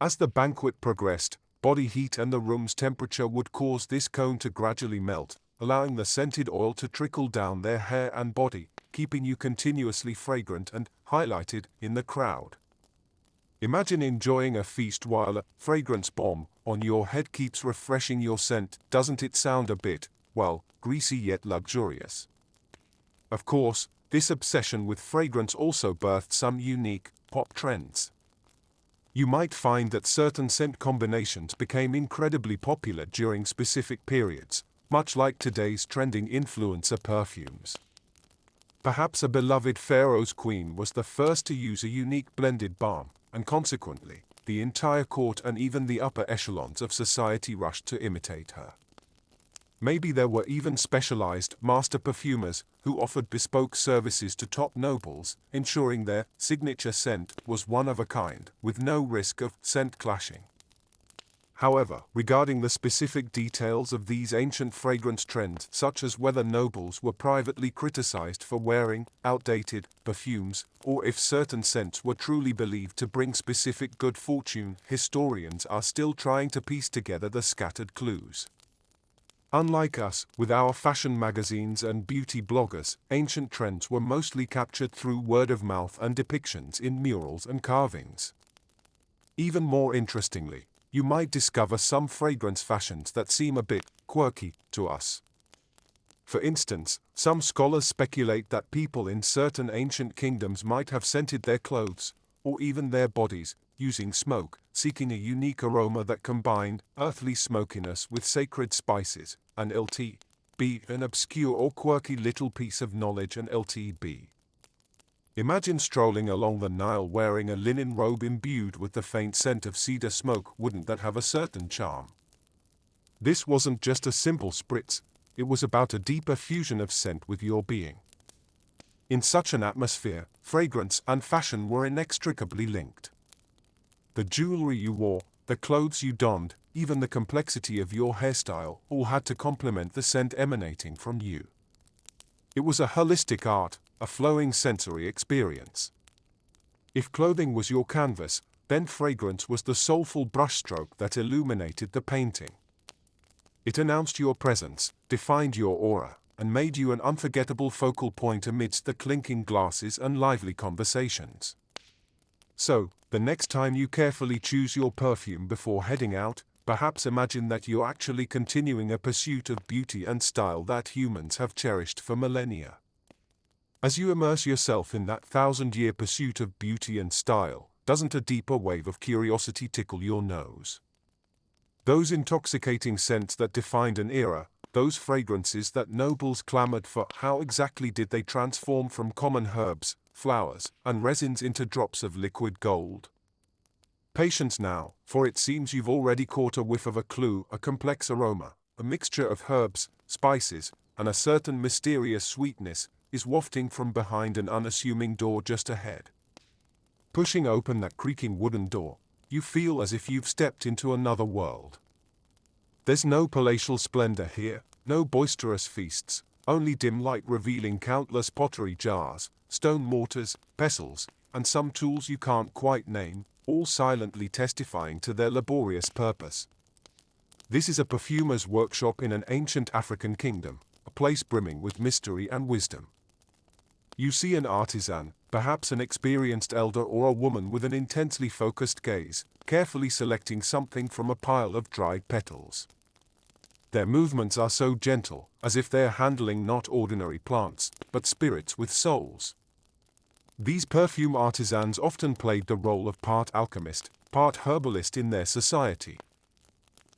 As the banquet progressed, body heat and the room's temperature would cause this cone to gradually melt, allowing the scented oil to trickle down their hair and body, keeping you continuously fragrant and highlighted in the crowd. Imagine enjoying a feast while a fragrance bomb on your head keeps refreshing your scent. Doesn't it sound a bit, well, greasy yet luxurious? Of course, this obsession with fragrance also birthed some unique pop trends. You might find that certain scent combinations became incredibly popular during specific periods, much like today's trending influencer perfumes. Perhaps a beloved Pharaoh's queen was the first to use a unique blended balm, and consequently, the entire court and even the upper echelons of society rushed to imitate her. Maybe there were even specialized master perfumers who offered bespoke services to top nobles, ensuring their signature scent was one of a kind, with no risk of scent clashing. However, regarding the specific details of these ancient fragrance trends, such as whether nobles were privately criticized for wearing outdated perfumes, or if certain scents were truly believed to bring specific good fortune, historians are still trying to piece together the scattered clues. Unlike us, with our fashion magazines and beauty bloggers, ancient trends were mostly captured through word of mouth and depictions in murals and carvings. Even more interestingly, you might discover some fragrance fashions that seem a bit quirky to us. For instance, some scholars speculate that people in certain ancient kingdoms might have scented their clothes, or even their bodies, using smoke, seeking a unique aroma that combined earthly smokiness with sacred spices, an LTB, an obscure or quirky little piece of knowledge, an LTB. Imagine strolling along the Nile wearing a linen robe imbued with the faint scent of cedar smoke. Wouldn't that have a certain charm? This wasn't just a simple spritz, it was about a deeper fusion of scent with your being. In such an atmosphere, fragrance and fashion were inextricably linked. The jewelry you wore, the clothes you donned, even the complexity of your hairstyle, all had to complement the scent emanating from you. It was a holistic art, a flowing sensory experience. If clothing was your canvas, then fragrance was the soulful brushstroke that illuminated the painting. It announced your presence, defined your aura, and made you an unforgettable focal point amidst the clinking glasses and lively conversations. So, the next time you carefully choose your perfume before heading out, perhaps imagine that you're actually continuing a pursuit of beauty and style that humans have cherished for millennia. As you immerse yourself in that 1,000-year pursuit of beauty and style, doesn't a deeper wave of curiosity tickle your nose? Those intoxicating scents that defined an era, those fragrances that nobles clamored for, how exactly did they transform from common herbs, flowers, and resins into drops of liquid gold? Patience now, for it seems you've already caught a whiff of a clue, a complex aroma, a mixture of herbs, spices, and a certain mysterious sweetness, is wafting from behind an unassuming door just ahead. Pushing open that creaking wooden door, you feel as if you've stepped into another world. There's no palatial splendor here, no boisterous feasts, only dim light revealing countless pottery jars, stone mortars, pestles, and some tools you can't quite name, all silently testifying to their laborious purpose. This is a perfumer's workshop in an ancient African kingdom, a place brimming with mystery and wisdom. You see an artisan, perhaps an experienced elder or a woman with an intensely focused gaze, carefully selecting something from a pile of dried petals. Their movements are so gentle, as if they're handling not ordinary plants, but spirits with souls. These perfume artisans often played the role of part alchemist, part herbalist in their society.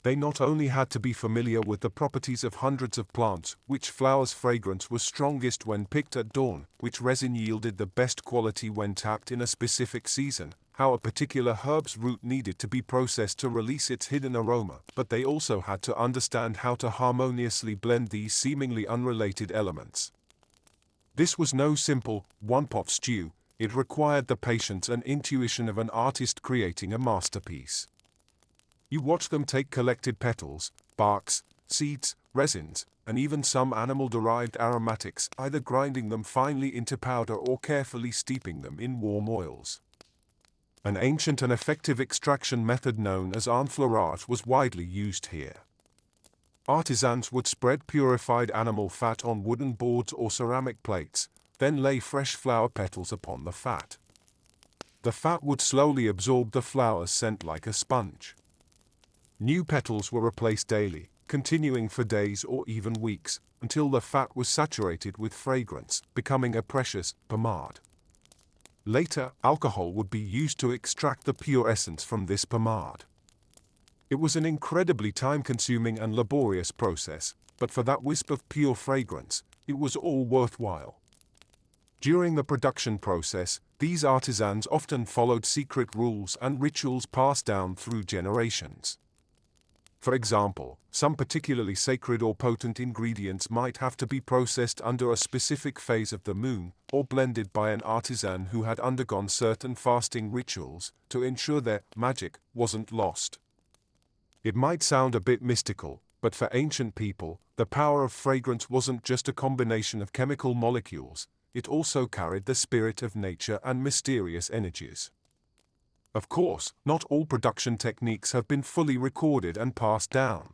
They not only had to be familiar with the properties of hundreds of plants, which flower's fragrance was strongest when picked at dawn, which resin yielded the best quality when tapped in a specific season, how a particular herb's root needed to be processed to release its hidden aroma, but they also had to understand how to harmoniously blend these seemingly unrelated elements. This was no simple, one-pot stew, it required the patience and intuition of an artist creating a masterpiece. You watch them take collected petals, barks, seeds, resins, and even some animal-derived aromatics, either grinding them finely into powder or carefully steeping them in warm oils. An ancient and effective extraction method known as enfleurage was widely used here. Artisans would spread purified animal fat on wooden boards or ceramic plates, then lay fresh flower petals upon the fat. The fat would slowly absorb the flower's scent like a sponge. New petals were replaced daily, continuing for days or even weeks, until the fat was saturated with fragrance, becoming a precious pomade. Later, alcohol would be used to extract the pure essence from this pomade. It was an incredibly time-consuming and laborious process, but for that wisp of pure fragrance, it was all worthwhile. During the production process, these artisans often followed secret rules and rituals passed down through generations. For example, some particularly sacred or potent ingredients might have to be processed under a specific phase of the moon, or blended by an artisan who had undergone certain fasting rituals to ensure their magic wasn't lost. It might sound a bit mystical, but for ancient people, the power of fragrance wasn't just a combination of chemical molecules, it also carried the spirit of nature and mysterious energies. Of course, not all production techniques have been fully recorded and passed down.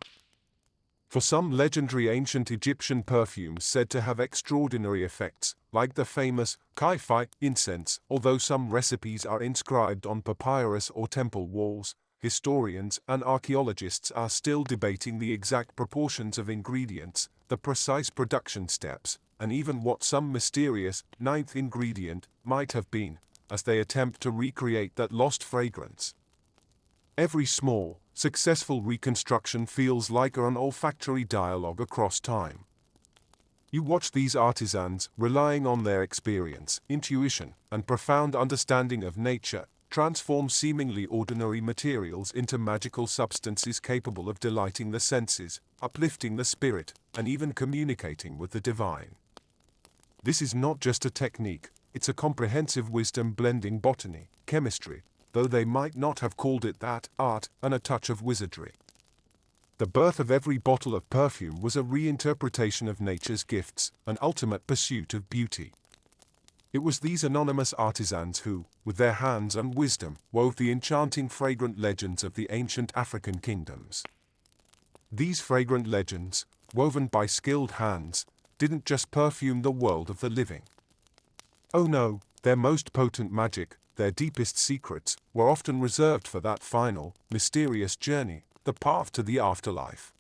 For some legendary ancient Egyptian perfumes said to have extraordinary effects, like the famous Kai incense, although some recipes are inscribed on papyrus or temple walls, historians and archaeologists are still debating the exact proportions of ingredients, the precise production steps, and even what some mysterious ninth ingredient might have been, as they attempt to recreate that lost fragrance. Every small, successful reconstruction feels like an olfactory dialogue across time. You watch these artisans, relying on their experience, intuition, and profound understanding of nature, transform seemingly ordinary materials into magical substances capable of delighting the senses, uplifting the spirit, and even communicating with the divine. This is not just a technique, it's a comprehensive wisdom blending botany, chemistry, though they might not have called it that, art, and a touch of wizardry. The birth of every bottle of perfume was a reinterpretation of nature's gifts, an ultimate pursuit of beauty. It was these anonymous artisans who, with their hands and wisdom, wove the enchanting fragrant legends of the ancient African kingdoms. These fragrant legends, woven by skilled hands, didn't just perfume the world of the living. Oh no, their most potent magic, their deepest secrets, were often reserved for that final, mysterious journey, the path to the afterlife.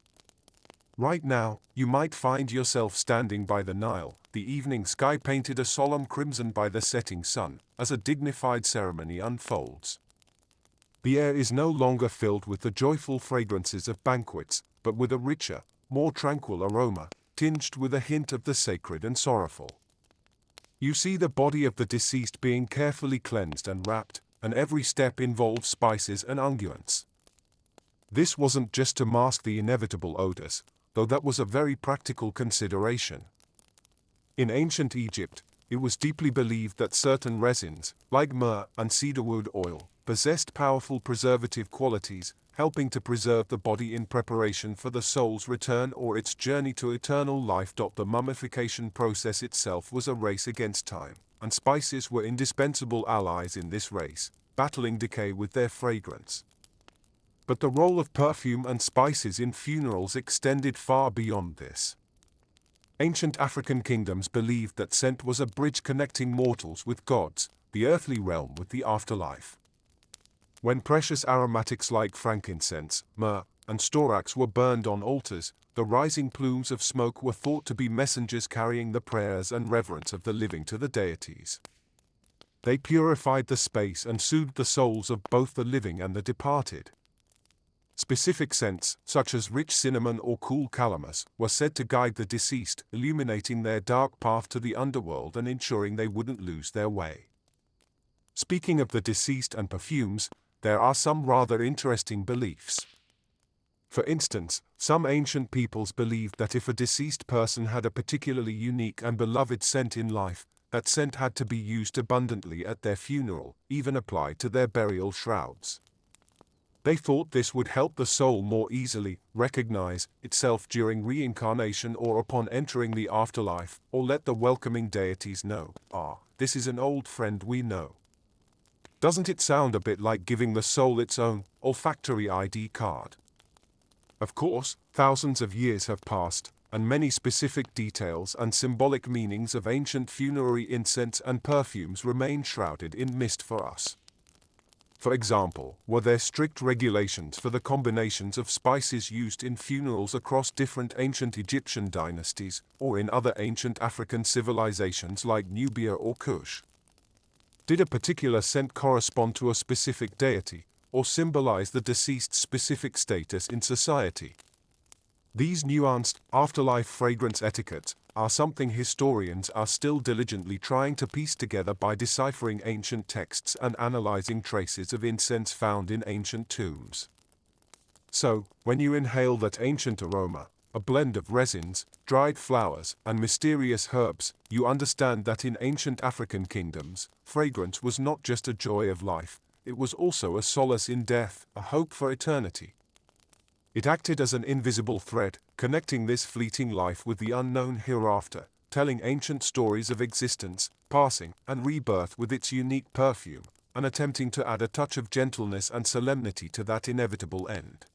Right now, you might find yourself standing by the Nile, the evening sky painted a solemn crimson by the setting sun, as a dignified ceremony unfolds. The air is no longer filled with the joyful fragrances of banquets, but with a richer, more tranquil aroma, tinged with a hint of the sacred and sorrowful. You see the body of the deceased being carefully cleansed and wrapped, and every step involves spices and unguents. This wasn't just to mask the inevitable odors, though that was a very practical consideration. In ancient Egypt, it was deeply believed that certain resins, like myrrh and cedarwood oil, possessed powerful preservative qualities, helping to preserve the body in preparation for the soul's return or its journey to eternal life. The mummification process itself was a race against time, and spices were indispensable allies in this race, battling decay with their fragrance. But the role of perfume and spices in funerals extended far beyond this. Ancient African kingdoms believed that scent was a bridge connecting mortals with gods, the earthly realm with the afterlife. When precious aromatics like frankincense, myrrh, and storax were burned on altars, the rising plumes of smoke were thought to be messengers carrying the prayers and reverence of the living to the deities. They purified the space and soothed the souls of both the living and the departed. Specific scents, such as rich cinnamon or cool calamus, were said to guide the deceased, illuminating their dark path to the underworld and ensuring they wouldn't lose their way. Speaking of the deceased and perfumes, there are some rather interesting beliefs. For instance, some ancient peoples believed that if a deceased person had a particularly unique and beloved scent in life, that scent had to be used abundantly at their funeral, even applied to their burial shrouds. They thought this would help the soul more easily recognize itself during reincarnation or upon entering the afterlife, or let the welcoming deities know, this is an old friend we know. Doesn't it sound a bit like giving the soul its own olfactory ID card? Of course, thousands of years have passed, and many specific details and symbolic meanings of ancient funerary incense and perfumes remain shrouded in mist for us. For example, were there strict regulations for the combinations of spices used in funerals across different ancient Egyptian dynasties, or in other ancient African civilizations like Nubia or Kush? Did a particular scent correspond to a specific deity, or symbolize the deceased's specific status in society? These nuanced, afterlife fragrance etiquettes are something historians are still diligently trying to piece together by deciphering ancient texts and analyzing traces of incense found in ancient tombs. So, when you inhale that ancient aroma, a blend of resins, dried flowers, and mysterious herbs, you understand that in ancient African kingdoms, fragrance was not just a joy of life, it was also a solace in death, a hope for eternity. It acted as an invisible thread, connecting this fleeting life with the unknown hereafter, telling ancient stories of existence, passing, and rebirth with its unique perfume, and attempting to add a touch of gentleness and solemnity to that inevitable end.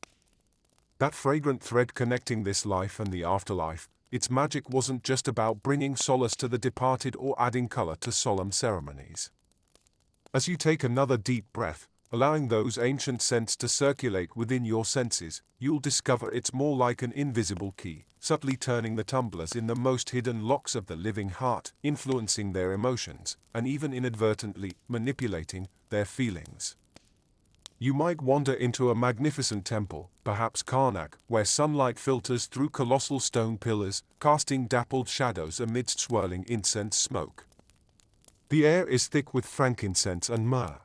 That fragrant thread connecting this life and the afterlife, its magic wasn't just about bringing solace to the departed or adding color to solemn ceremonies. As you take another deep breath, allowing those ancient scents to circulate within your senses, you'll discover it's more like an invisible key, subtly turning the tumblers in the most hidden locks of the living heart, influencing their emotions, and even inadvertently manipulating their feelings. You might wander into a magnificent temple, perhaps Karnak, where sunlight filters through colossal stone pillars, casting dappled shadows amidst swirling incense smoke. The air is thick with frankincense and myrrh.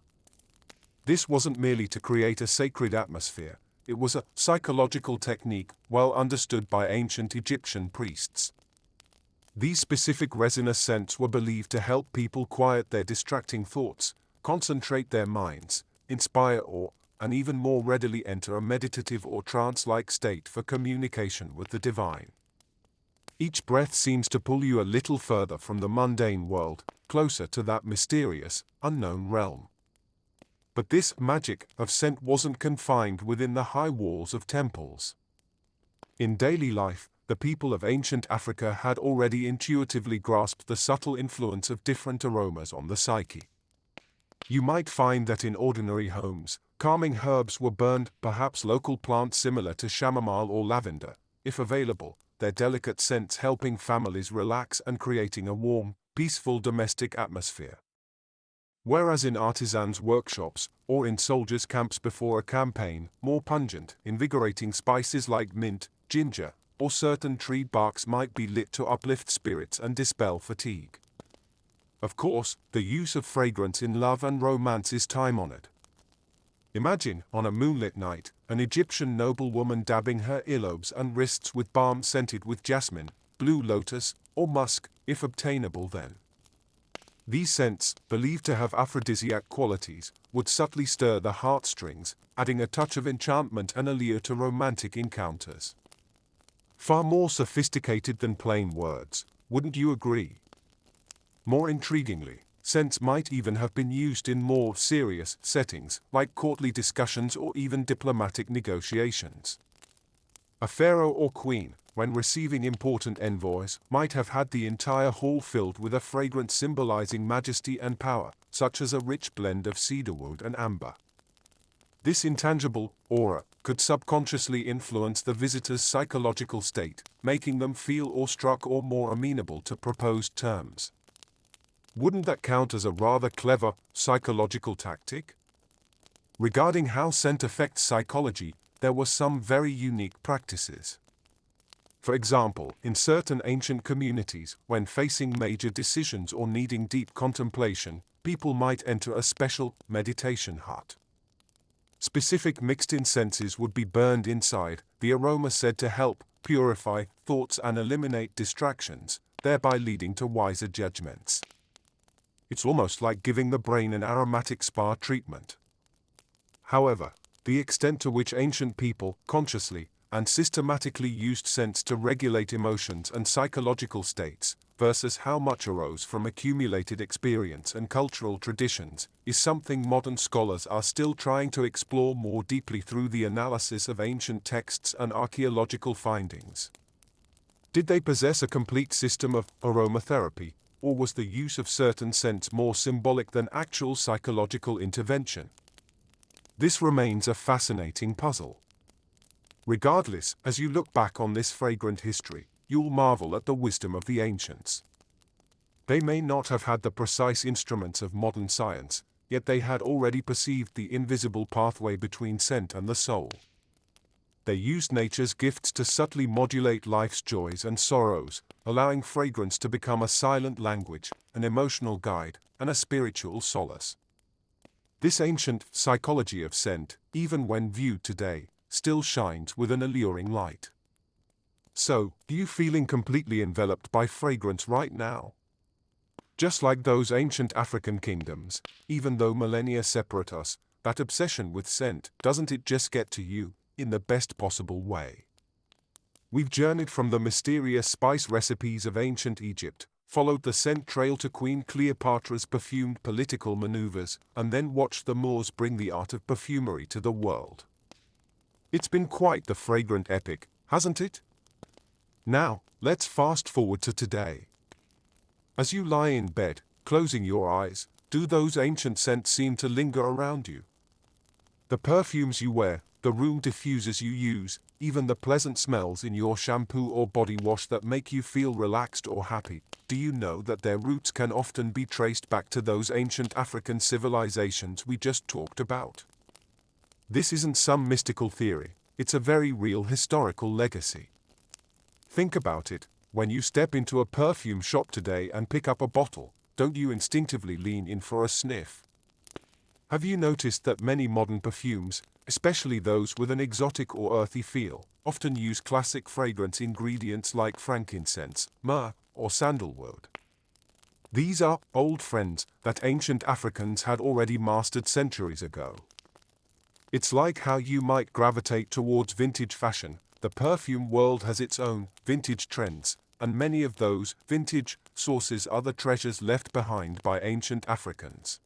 This wasn't merely to create a sacred atmosphere, it was a psychological technique well understood by ancient Egyptian priests. These specific resinous scents were believed to help people quiet their distracting thoughts, concentrate their minds, inspire awe, and even more readily enter a meditative or trance-like state for communication with the divine. Each breath seems to pull you a little further from the mundane world, closer to that mysterious, unknown realm. But this magic of scent wasn't confined within the high walls of temples. In daily life, the people of ancient Africa had already intuitively grasped the subtle influence of different aromas on the psyche. You might find that in ordinary homes, calming herbs were burned, perhaps local plants similar to chamomile or lavender, if available, their delicate scents helping families relax and creating a warm, peaceful domestic atmosphere. Whereas in artisans' workshops, or in soldiers' camps before a campaign, more pungent, invigorating spices like mint, ginger, or certain tree barks might be lit to uplift spirits and dispel fatigue. Of course, the use of fragrance in love and romance is time-honored. Imagine, on a moonlit night, an Egyptian noblewoman dabbing her earlobes and wrists with balm scented with jasmine, blue lotus, or musk, if obtainable then. These scents, believed to have aphrodisiac qualities, would subtly stir the heartstrings, adding a touch of enchantment and allure to romantic encounters. Far more sophisticated than plain words, wouldn't you agree? More intriguingly, scents might even have been used in more serious settings, like courtly discussions or even diplomatic negotiations. A pharaoh or queen, when receiving important envoys, might have had the entire hall filled with a fragrance symbolizing majesty and power, such as a rich blend of cedarwood and amber. This intangible aura could subconsciously influence the visitor's psychological state, making them feel awestruck or more amenable to proposed terms. Wouldn't that count as a rather clever psychological tactic? Regarding how scent affects psychology, there were some very unique practices. For example, in certain ancient communities, when facing major decisions or needing deep contemplation, people might enter a special meditation hut. Specific mixed incenses would be burned inside, the aroma said to help purify thoughts and eliminate distractions, thereby leading to wiser judgments. It's almost like giving the brain an aromatic spa treatment. However, the extent to which ancient people consciously and systematically used scents to regulate emotions and psychological states, versus how much arose from accumulated experience and cultural traditions, is something modern scholars are still trying to explore more deeply through the analysis of ancient texts and archaeological findings. Did they possess a complete system of aromatherapy, or was the use of certain scents more symbolic than actual psychological intervention? This remains a fascinating puzzle. Regardless, as you look back on this fragrant history, you'll marvel at the wisdom of the ancients. They may not have had the precise instruments of modern science, yet they had already perceived the invisible pathway between scent and the soul. They used nature's gifts to subtly modulate life's joys and sorrows, allowing fragrance to become a silent language, an emotional guide, and a spiritual solace. This ancient psychology of scent, even when viewed today, still shines with an alluring light. So, are you feeling completely enveloped by fragrance right now? Just like those ancient African kingdoms, even though millennia separate us, that obsession with scent, doesn't it just get to you, in the best possible way? We've journeyed from the mysterious spice recipes of ancient Egypt, followed the scent trail to Queen Cleopatra's perfumed political maneuvers, and then watched the Moors bring the art of perfumery to the world. It's been quite the fragrant epic, hasn't it? Now, let's fast forward to today. As you lie in bed, closing your eyes, do those ancient scents seem to linger around you? The perfumes you wear, the room diffusers you use, even the pleasant smells in your shampoo or body wash that make you feel relaxed or happy, do you know that their roots can often be traced back to those ancient African civilizations we just talked about? This isn't some mystical theory, it's a very real historical legacy. Think about it, when you step into a perfume shop today and pick up a bottle, don't you instinctively lean in for a sniff? Have you noticed that many modern perfumes, especially those with an exotic or earthy feel, often use classic fragrance ingredients like frankincense, myrrh, or sandalwood? These are old friends that ancient Africans had already mastered centuries ago. It's like how you might gravitate towards vintage fashion. The perfume world has its own vintage trends, and many of those vintage sources are the treasures left behind by ancient Africans.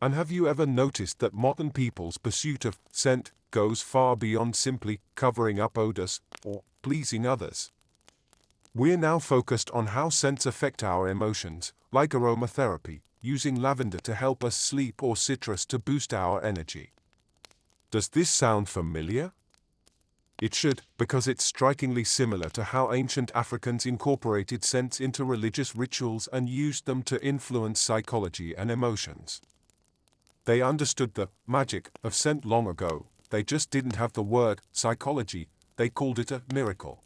And have you ever noticed that modern people's pursuit of scent goes far beyond simply covering up odors or pleasing others? We're now focused on how scents affect our emotions, like aromatherapy, using lavender to help us sleep or citrus to boost our energy. Does this sound familiar? It should, because it's strikingly similar to how ancient Africans incorporated scents into religious rituals and used them to influence psychology and emotions. They understood the magic of scent long ago, they just didn't have the word psychology, they called it a miracle.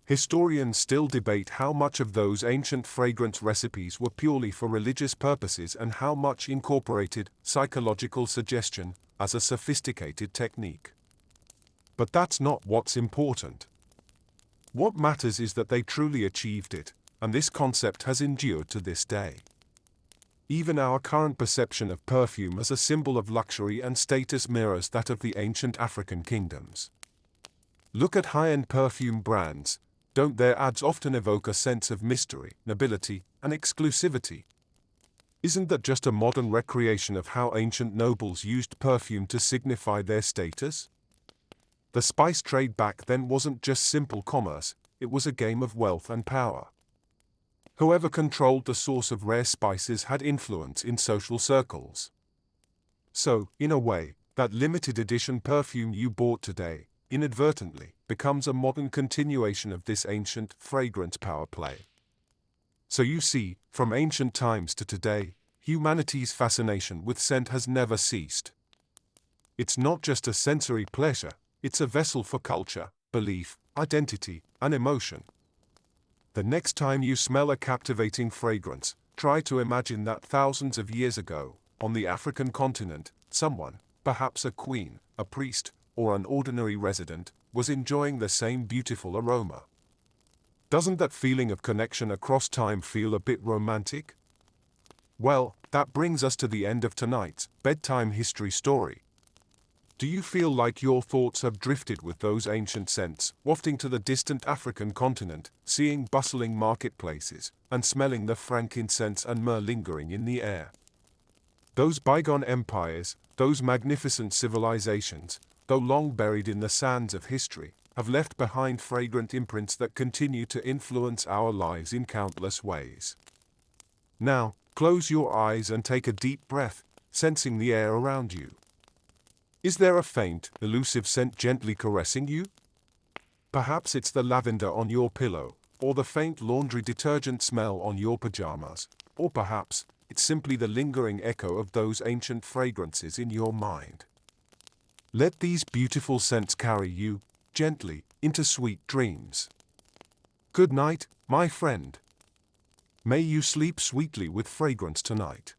Historians still debate how much of those ancient fragrance recipes were purely for religious purposes and how much incorporated psychological suggestion as a sophisticated technique. But that's not what's important. What matters is that they truly achieved it, and this concept has endured to this day. Even our current perception of perfume as a symbol of luxury and status mirrors that of the ancient African kingdoms. Look at high-end perfume brands. Don't their ads often evoke a sense of mystery, nobility, and exclusivity? Isn't that just a modern recreation of how ancient nobles used perfume to signify their status? The spice trade back then wasn't just simple commerce, it was a game of wealth and power. Whoever controlled the source of rare spices had influence in social circles. So, in a way, that limited edition perfume you bought today, inadvertently, becomes a modern continuation of this ancient fragrance power play. So you see, from ancient times to today, humanity's fascination with scent has never ceased. It's not just a sensory pleasure, it's a vessel for culture, belief, identity, and emotion. The next time you smell a captivating fragrance, try to imagine that thousands of years ago, on the African continent, someone, perhaps a queen, a priest, or an ordinary resident, was enjoying the same beautiful aroma. Doesn't that feeling of connection across time feel a bit romantic? Well, that brings us to the end of tonight's bedtime history story. Do you feel like your thoughts have drifted with those ancient scents, wafting to the distant African continent, seeing bustling marketplaces, and smelling the frankincense and myrrh lingering in the air? Those bygone empires, those magnificent civilizations, though long buried in the sands of history, have left behind fragrant imprints that continue to influence our lives in countless ways. Now, close your eyes and take a deep breath, sensing the air around you. Is there a faint, elusive scent gently caressing you? Perhaps it's the lavender on your pillow, or the faint laundry detergent smell on your pajamas, or perhaps it's simply the lingering echo of those ancient fragrances in your mind. Let these beautiful scents carry you, gently, into sweet dreams. Good night, my friend. May you sleep sweetly with fragrance tonight.